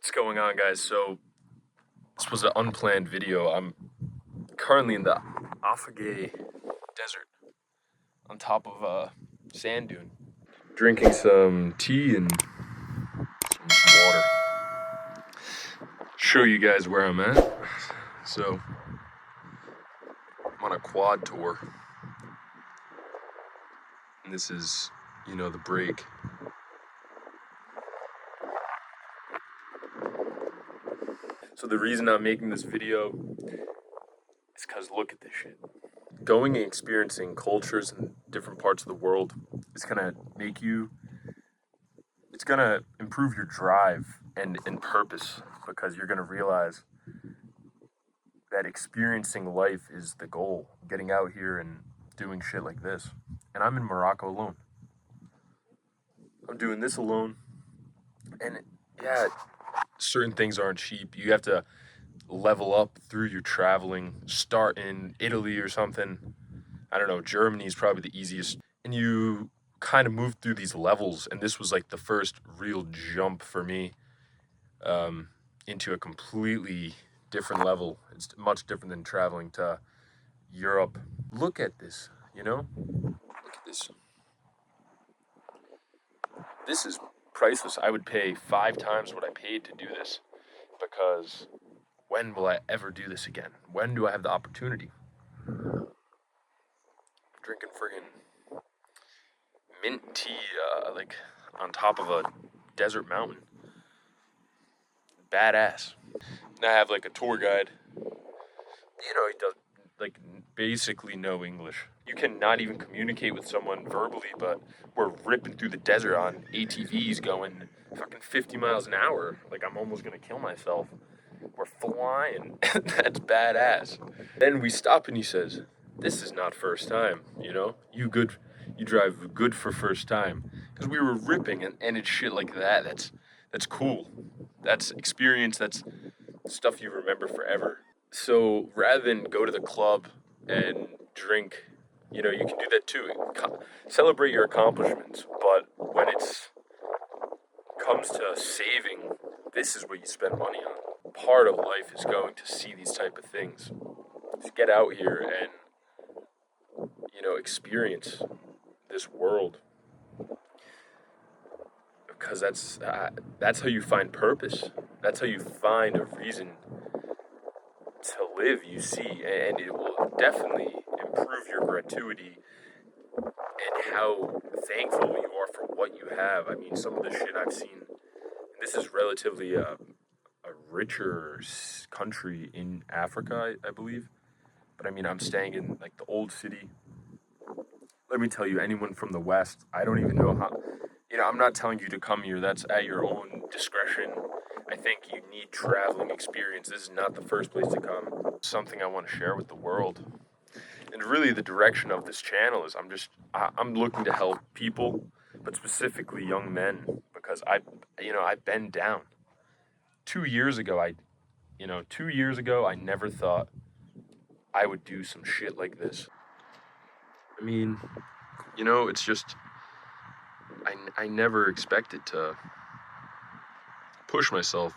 What's going on, guys? So this was an unplanned video. I'm currently in the Afagay Desert on top of a sand dune, drinking some tea and some water. Show you guys where I'm at. So I'm on a quad tour, and this is, the break. So the reason I'm making this video is because look at this shit. Going and experiencing cultures in different parts of the world is gonna it's gonna improve your drive and purpose, because you're gonna realize that experiencing life is the goal. Getting out here and doing shit like this. And I'm in Morocco alone. I'm doing this alone. And yeah, certain things aren't cheap. You have to level up through your traveling. Start in Italy or something. I don't know, Germany is probably the easiest. And you kind of move through these levels. And this was like the first real jump for me into a completely different level. It's much different than traveling to Europe. Look at this, Look at this. This is priceless. I would pay 5 times what I paid to do this, because when will I ever do this again? When do I have the opportunity? Drinking friggin' mint tea, like on top of a desert mountain. Badass. And I have like a tour guide. He does like basically no English. You cannot even communicate with someone verbally, but we're ripping through the desert on ATVs going fucking 50 miles an hour. Like I'm almost gonna kill myself. We're flying. That's badass. Then we stop and he says, "This is not first time, You drive good for first time." Because we were ripping and it's shit like that. That's cool. That's experience. That's stuff you remember forever. So rather than go to the club and drink, you can do that too. Celebrate your accomplishments, but when it's comes to saving, this is what you spend money on. Part of life is going to see these type of things. Just get out here and experience this world, because that's how you find purpose. That's how you find a reason to live, you see, and it will definitely improve your gratuity and how thankful you are for what you have. I mean, some of the shit I've seen, this is relatively a richer country in Africa, I believe. But I mean, I'm staying in like the old city. Let me tell you, anyone from the West, I don't even know how, I'm not telling you to come here. That's at your own discretion. I think you need traveling experience. This is not the first place to come. Something I want to share with the world. And really the direction of this channel is I'm looking to help people, but specifically young men, because I've been down. 2 years ago, I never thought I would do some shit like this. I mean, it's just, I never expected to push myself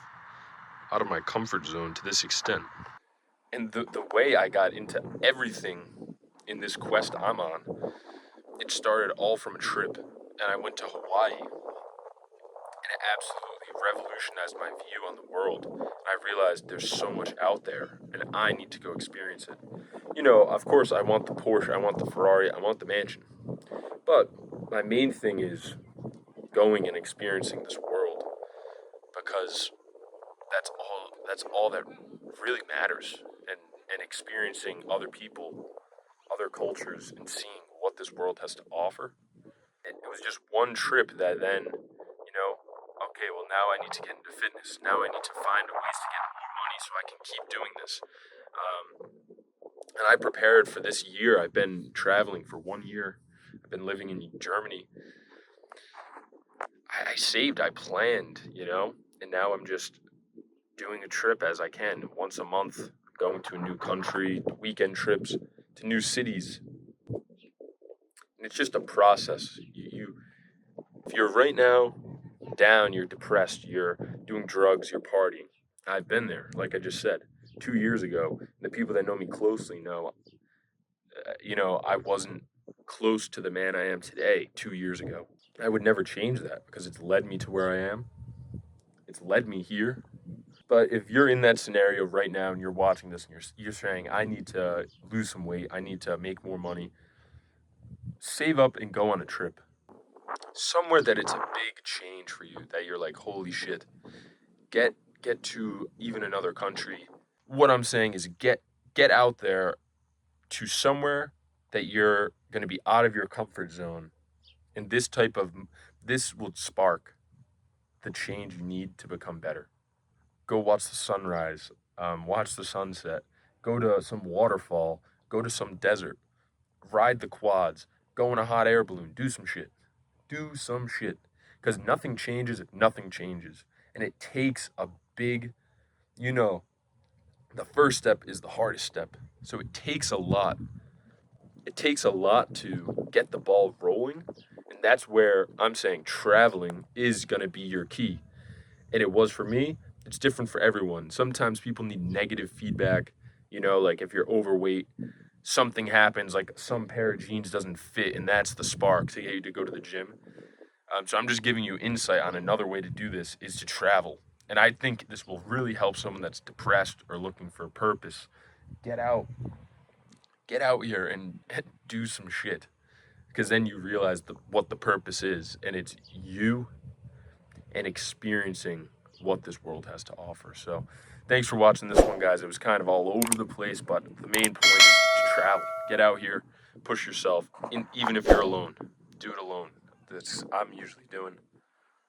out of my comfort zone to this extent. And the way I got into everything in this quest I'm on, it started all from a trip. And I went to Hawaii, and it absolutely revolutionized my view on the world. And I realized there's so much out there, and I need to go experience it. Of course, I want the Porsche, I want the Ferrari, I want the mansion. But my main thing is going and experiencing this world, because that's all that really matters, and experiencing other people, other cultures, and seeing what this world has to offer. It was just one trip that then, okay, well, now I need to get into fitness. Now I need to find ways to get more money so I can keep doing this. And I prepared for this year. I've been traveling for 1 year. I've been living in Germany. I saved, I planned, and now I'm just doing a trip as I can, once a month, going to a new country, weekend trips to new cities. And it's just a process. If you're right now down, you're depressed, you're doing drugs, you're partying. I've been there, like I just said, 2 years ago. The people that know me closely know, I wasn't close to the man I am today 2 years ago. I would never change that because it's led me to where I am. It's led me here. But if you're in that scenario right now and you're watching this and you're saying, I need to lose some weight, I need to make more money, save up and go on a trip. Somewhere that it's a big change for you, that you're like, holy shit, get get to even another country. What I'm saying is get out there to somewhere that you're going to be out of your comfort zone. And this will spark the change you need to become better. Go watch the sunrise, watch the sunset, go to some waterfall, go to some desert, ride the quads, go in a hot air balloon, do some shit. Do some shit. Because nothing changes if nothing changes. And it takes a big, you know, the first step is the hardest step. So it takes a lot. It takes a lot to get the ball rolling. And that's where I'm saying traveling is going to be your key. And it was for me. It's different for everyone. Sometimes people need negative feedback. Like if you're overweight, something happens, like some pair of jeans doesn't fit, and that's the spark to get you to go to the gym. So I'm just giving you insight on another way to do this is to travel. And I think this will really help someone that's depressed or looking for a purpose. Get out. Get out here and do some shit. Because then you realize what the purpose is. And it's you and experiencing what this world has to offer. So thanks for watching this one, guys. It was kind of all over the place, but the main point is to travel. Get out here, push yourself, even if you're alone. Do it alone. That's I'm usually doing.